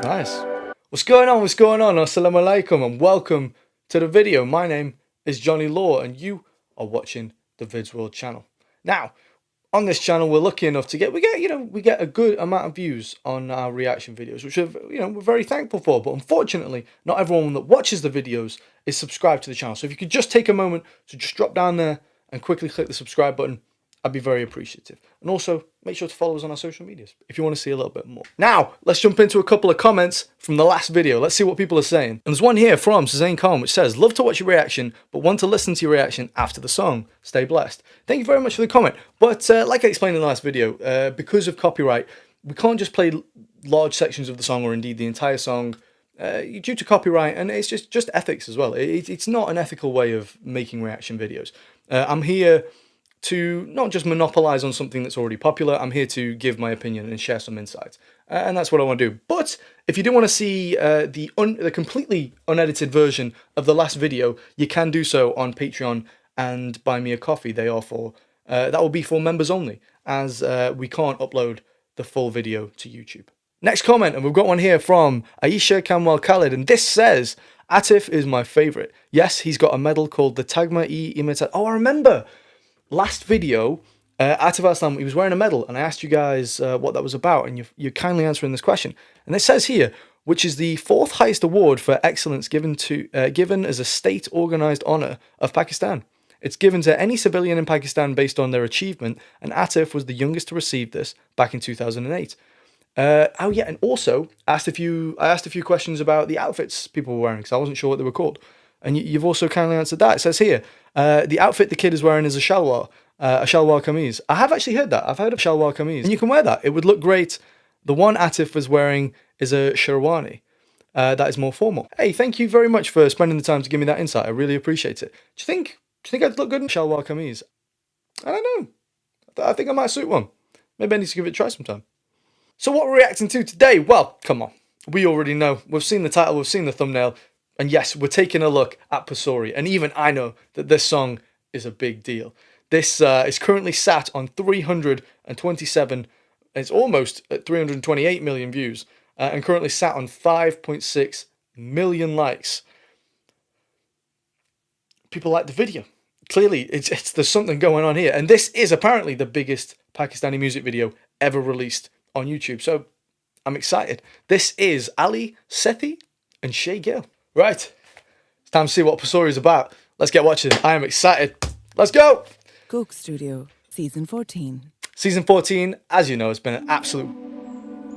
Nice. What's going on? What's going on? Assalamu alaikum and welcome to the video. My name is Johnny Law and you are watching the Vids World channel. Now, on this channel, we're lucky enough to we get a good amount of views on our reaction videos, which we're very thankful for. But unfortunately, not everyone that watches the videos is subscribed to the channel. So if you could just take a moment to just drop down there and quickly click the subscribe button, I'd be very appreciative. And also, make sure to follow us on our social medias if you want to see a little bit more. Now, let's jump into a couple of comments from the last video. Let's see what people are saying. And there's one here from Suzanne Khan, which says, love to watch your reaction, but want to listen to your reaction after the song. Stay blessed. Thank you very much for the comment. But like I explained in the last video, because of copyright, we can't just play large sections of the song or indeed the entire song due to copyright, and it's just ethics as well. It's not an ethical way of making reaction videos. I'm here to not just monopolize on something that's already popular. I'm here to give my opinion and share some insights, and that's what I want to do. But if you do want to see the completely unedited version of the last video, you can do so on Patreon and Buy Me a Coffee. They are for that will be for members only, as we can't upload the full video to YouTube. Next comment, and we've got one here from Aisha Kamwal Khalid, and this says, Atif is my favorite. Yes, he's got a medal called the Tagma-e-Imitat. Oh, I remember. Last video, Atif Aslam, he was wearing a medal, and I asked you guys what that was about, and you're kindly answering this question. And it says here, which is the 4th highest award for excellence given as a state-organized honor of Pakistan. It's given to any civilian in Pakistan based on their achievement, and Atif was the youngest to receive this back in 2008. Oh yeah, and also I asked a few questions about the outfits people were wearing, because I wasn't sure what they were called. And you've also kindly answered that. It says here, the outfit the kid is wearing is a shalwar kameez. I have actually heard that. I've heard of shalwar kameez. And you can wear that. It would look great. The one Atif was wearing is a sherwani. That is more formal. Hey, thank you very much for spending the time to give me that insight. I really appreciate it. Do you think I'd look good in shalwar kameez? I don't know. I think I might suit one. Maybe I need to give it a try sometime. So what we're reacting to today? Well, come on. We already know. We've seen the title. We've seen the thumbnail. And yes, we're taking a look at Pasoori, and even I know that this song is a big deal. This is currently sat on 327, it's almost at 328 million views, and currently sat on 5.6 million likes. People like the video. Clearly, there's something going on here, and this is apparently the biggest Pakistani music video ever released on YouTube, so I'm excited. This is Ali, Sethi, and Shae Gill. Right, it's time to see what Pasoori is about. Let's get watching. I am excited. Let's go! Coke Studio, Season 14. Season 14, as you know, has been an absolute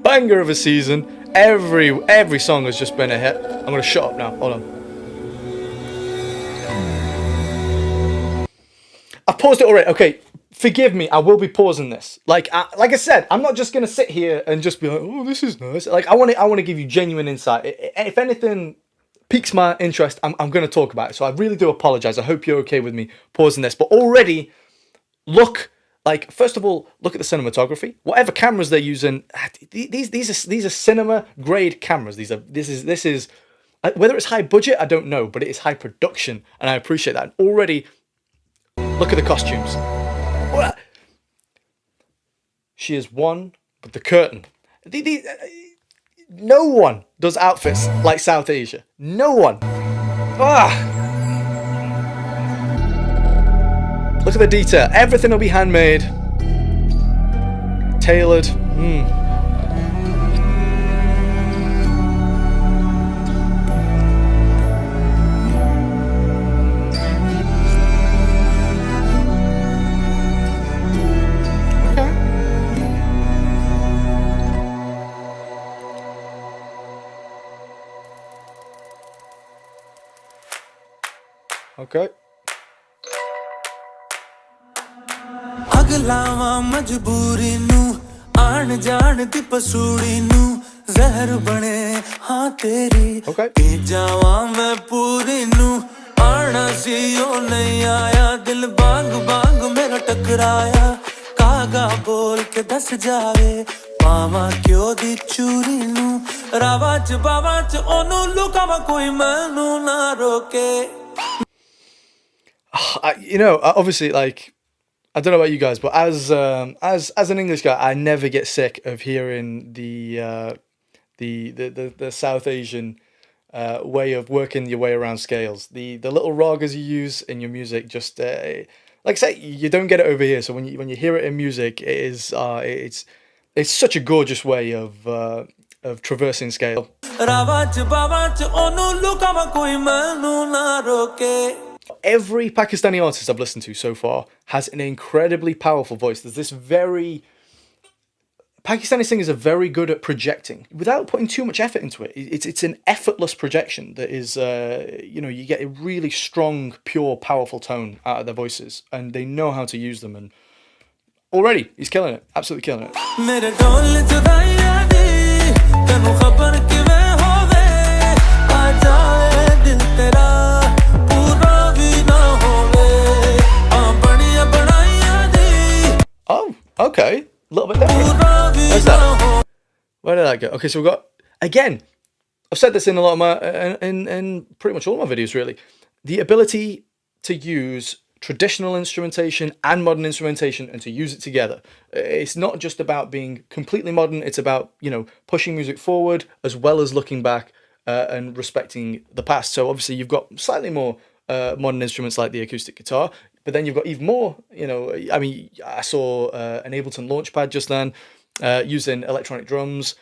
banger of a season. Every song has just been a hit. I'm going to shut up now. Hold on. I've paused it already. Okay, forgive me. I will be pausing this. Like I said, I'm not just going to sit here and just be like, oh, this is nice. Like, I want to give you genuine insight. If anything piques my interest, I'm going to talk about it. So I really do apologize. I hope you're okay with me pausing this. But already, first of all, look at the cinematography. Whatever cameras they're using, these are cinema grade cameras. This is whether it's high budget, I don't know, but it is high production, and I appreciate that. And already, look at the costumes. She is one with the curtain. No one does outfits like South Asia. No one. Look at the detail. Everything will be handmade. Tailored. Okay. अगलावा मजबूरी नू आन जान दी पसूड़ी नू जहर बने हाँ तेरी P जावा मैं पूरी नू आना सी ओ नहीं आया दिल बांग बांग मेरा टकराया कागा बोल के दस जावे पावा क्यों दी चूरी नू रावा च बावा च ओनू लुकावा कोई मैनू ना रोके. Obviously, like, I don't know about you guys, but as an English guy, I never get sick of hearing the the South Asian way of working your way around scales. The little ragas you use in your music, just like I say, you don't get it over here. So when you hear it in music, it is it's such a gorgeous way of traversing scale. Every Pakistani artist I've listened to so far has an incredibly powerful voice. There's this Pakistani singers are very good at projecting without putting too much effort into it. It's an effortless projection that is, you get a really strong, pure, powerful tone out of their voices, and they know how to use them. And already, he's killing it, absolutely killing it. Oh, okay. A little bit different. Where's that? Where did that go? Okay, so we've got, again, I've said this in a lot of my, in pretty much all my videos really, the ability to use traditional instrumentation and modern instrumentation and to use it together. It's not just about being completely modern, it's about, pushing music forward as well as looking back and respecting the past. So obviously you've got slightly more modern instruments like the acoustic guitar, but then you've got even more, I saw an Ableton Launchpad just then using electronic drums.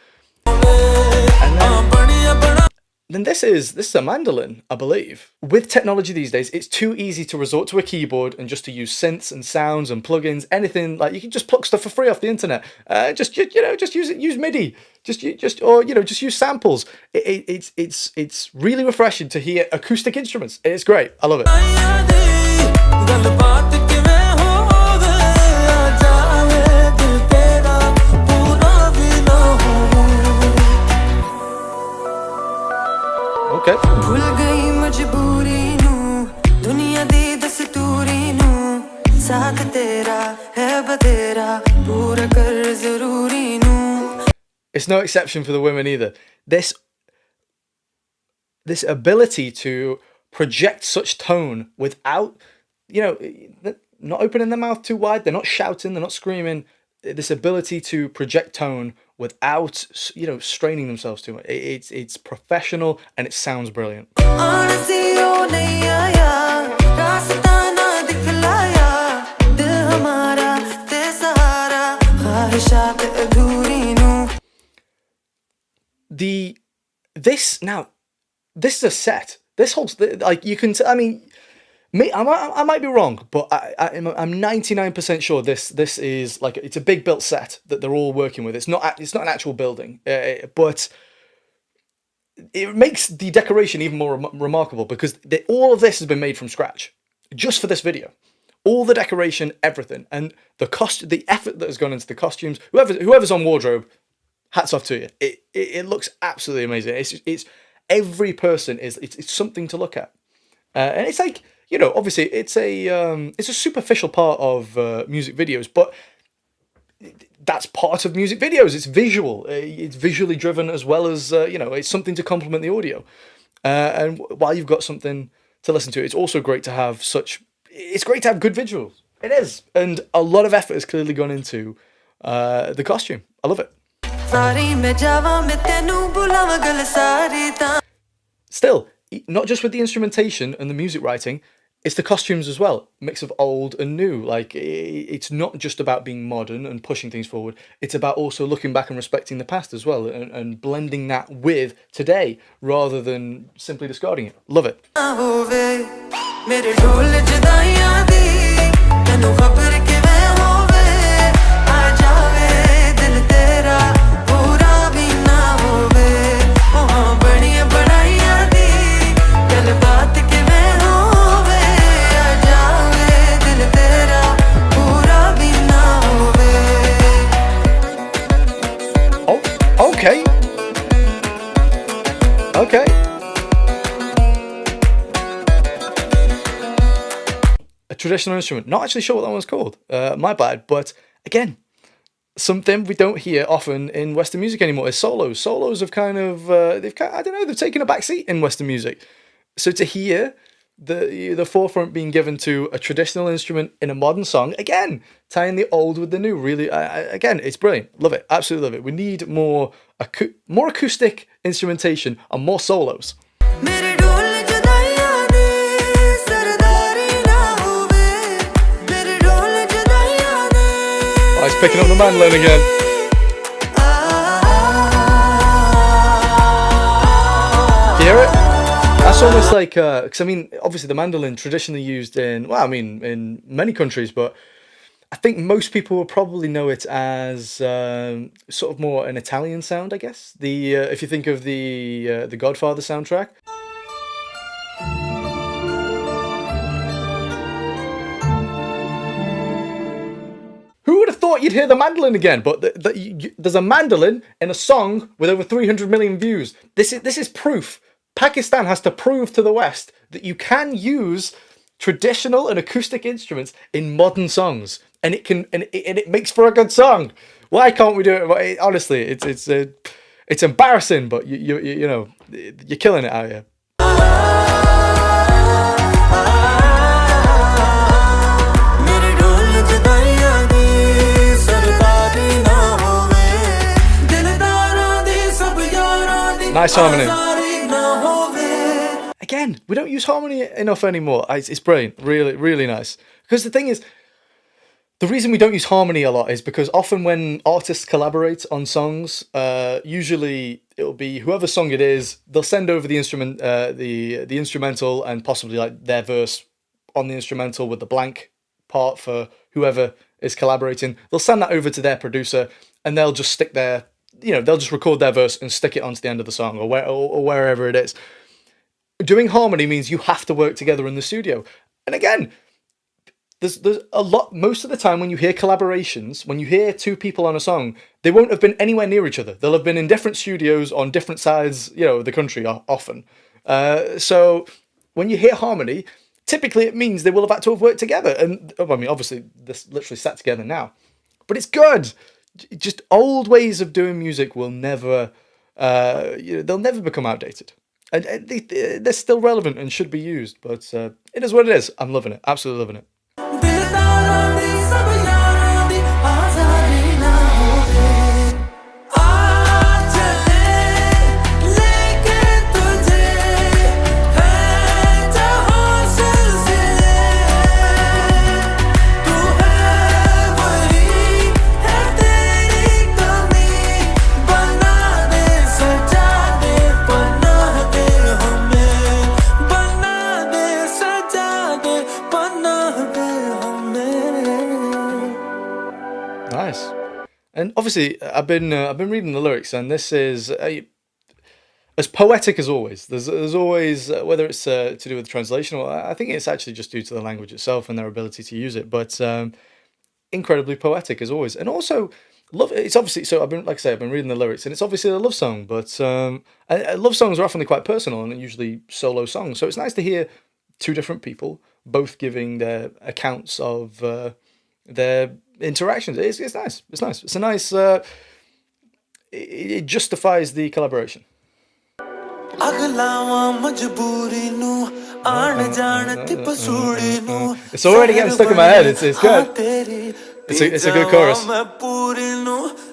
And then this is a mandolin, I believe. With technology these days, it's too easy to resort to a keyboard and just to use synths and sounds and plugins, anything. Like, you can just pluck stuff for free off the internet. Just use MIDI. Just use samples. It's really refreshing to hear acoustic instruments. It's great. I love it. Okay. It's no exception for the women either. This ability to project such tone without, not opening their mouth too wide, they're not shouting, they're not screaming. This ability to project tone without, straining themselves too much. It's professional and it sounds brilliant. This is a set. This holds, like, you can, I might be wrong, but I'm 99% sure this is like, it's a big built set that they're all working with. It's not an actual building, but it makes the decoration even more remarkable because all of this has been made from scratch just for this video. All the decoration, everything, and the effort that has gone into the costumes. Whoever's on wardrobe, hats off to you. It looks absolutely amazing. It's every person it's something to look at, and it's like, obviously it's a superficial part of music videos, but that's part of music videos. It's visual. It's visually driven as well as it's something to complement the audio. And while you've got something to listen to, it's also great to have It's great to have good visuals. It is, and a lot of effort has clearly gone into the costume. I love it. Still, not just with the instrumentation and the music writing, it's the costumes as well. Mix of old and new. Like, it's not just about being modern and pushing things forward. It's about also looking back and respecting the past as well, and blending that with today rather than simply discarding it. Love it. Okay. A traditional instrument. Not actually sure what that one's called. My bad. But again, something we don't hear often in Western music anymore is solos. Solos have kind of, they've taken a back seat in Western music. So to hear the forefront being given to a traditional instrument in a modern song. Again, tying the old with the new. Really, again, it's brilliant. Love it. Absolutely love it. We need more acoustic instrumentation and more solos. Oh, he's picking up the mandolin again. Hear it? That's almost like, because I mean, obviously the mandolin traditionally used in, well, I mean, in many countries, but I think most people will probably know it as sort of more an Italian sound, I guess. If you think of the Godfather soundtrack. Who would have thought you'd hear the mandolin again? But there's a mandolin in a song with over 300 million views. This is proof. Pakistan has to prove to the West that you can use traditional and acoustic instruments in modern songs, and it makes for a good song. Why can't we do it? Honestly, it's embarrassing, but you know, you're killing it out here. Nice harmony. Again, we don't use harmony enough anymore. It's brilliant. Really, really nice. Because the thing is, the reason we don't use harmony a lot is because often when artists collaborate on songs, usually it'll be whoever song it is, they'll send over the instrument, the instrumental, and possibly like their verse on the instrumental with the blank part for whoever is collaborating. They'll send that over to their producer, and they'll just stick their, they'll just record their verse and stick it onto the end of the song or wherever it is. Doing harmony means you have to work together in the studio. And again, there's a lot, most of the time when you hear collaborations, when you hear two people on a song, they won't have been anywhere near each other. They'll have been in different studios on different sides, of the country often. So when you hear harmony, typically it means they will have had to have worked together. And I mean, obviously, this literally sat together now. But it's good. Just old ways of doing music will never, they'll never become outdated. And they're still relevant and should be used, but it is what it is. I'm loving it, absolutely loving it. Nice. And obviously, I've been reading the lyrics, and this is as poetic as always. There's always whether it's to do with translation, or I think it's actually just due to the language itself and their ability to use it. But incredibly poetic as always, and also love. It's obviously so. I've been reading the lyrics, and it's obviously a love song. But love songs are often quite personal and usually solo songs. So it's nice to hear two different people both giving their accounts of their interactions. It's nice. It's nice. It's a nice. It justifies the collaboration. It's already getting stuck in my head. It's good. It's a good chorus.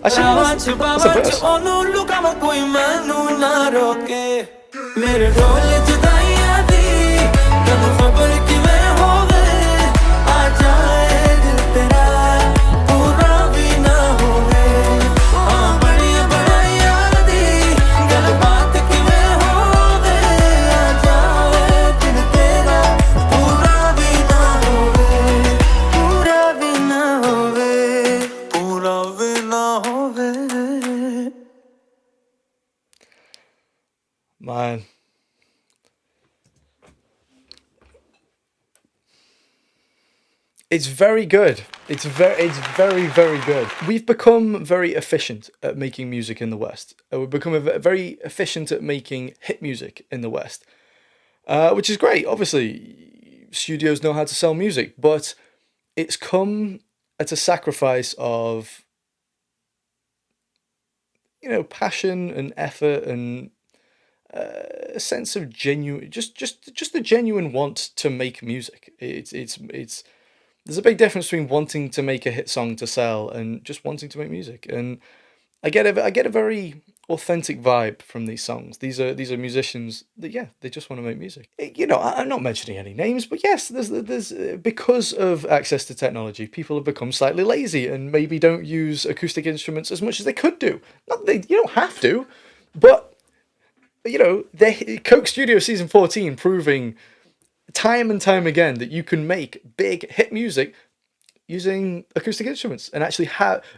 Actually, that's a verse. Man. It's very good. It's very, very good. We've become very efficient at making music in the West. We've become very efficient at making hit music in the West, which is great. Obviously, studios know how to sell music, but it's come at a sacrifice of, passion and effort and a sense of genuine, just a genuine want to make music. It's there's a big difference between wanting to make a hit song to sell and just wanting to make music. And I get a very authentic vibe from these songs. These are musicians that, yeah, they just want to make music. You know, I'm not mentioning any names, but yes, there's because of access to technology, people have become slightly lazy and maybe don't use acoustic instruments as much as they could do. Not that you don't have to, but you know, Coke Studio Season 14 proving time and time again that you can make big hit music using acoustic instruments and actually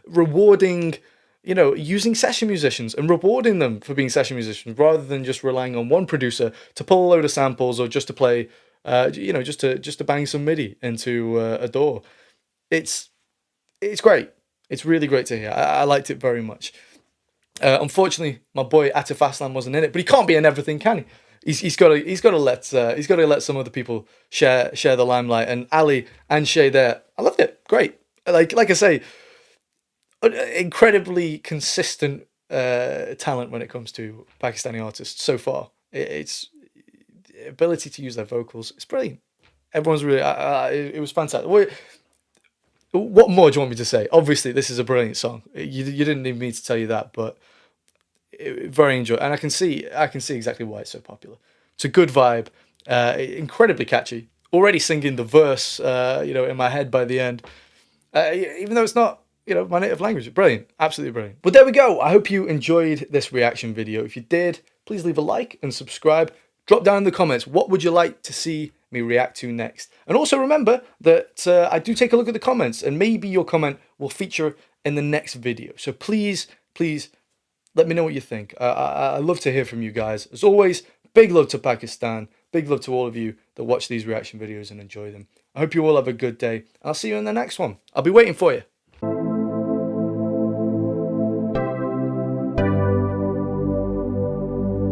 rewarding, you know, using session musicians and rewarding them for being session musicians rather than just relying on one producer to pull a load of samples or just to play, you know, just to bang some MIDI into a DAW. It's great. It's really great to hear. I liked it very much. Unfortunately, my boy Atif Aslan wasn't in it, but he can't be in everything, can he? He's got to let some other people share the limelight. And Ali and Shae there, I loved it. Great. Like I say, incredibly consistent talent when it comes to Pakistani artists so far. It's ability to use their vocals. It's brilliant. Everyone's really. It was fantastic. What more do you want me to say? Obviously, this is a brilliant song. You didn't need me to tell you that, but very enjoyable, and I can see exactly why it's so popular. It's a good vibe, incredibly catchy. Already singing the verse, you know, in my head by the end, even though it's not, you know, my native language. Brilliant, absolutely brilliant. But there we go. I hope you enjoyed this reaction video. If you did, please leave a like and subscribe. Drop down in the comments, what would you like to see me react to next? And also remember that I do take a look at the comments, and maybe your comment will feature in the next video. So please let me know what you think. I love to hear from you guys. As always, big love to Pakistan. Big love to all of you that watch these reaction videos and enjoy them. I hope you all have a good day. I'll see you in the next one. I'll be waiting for you.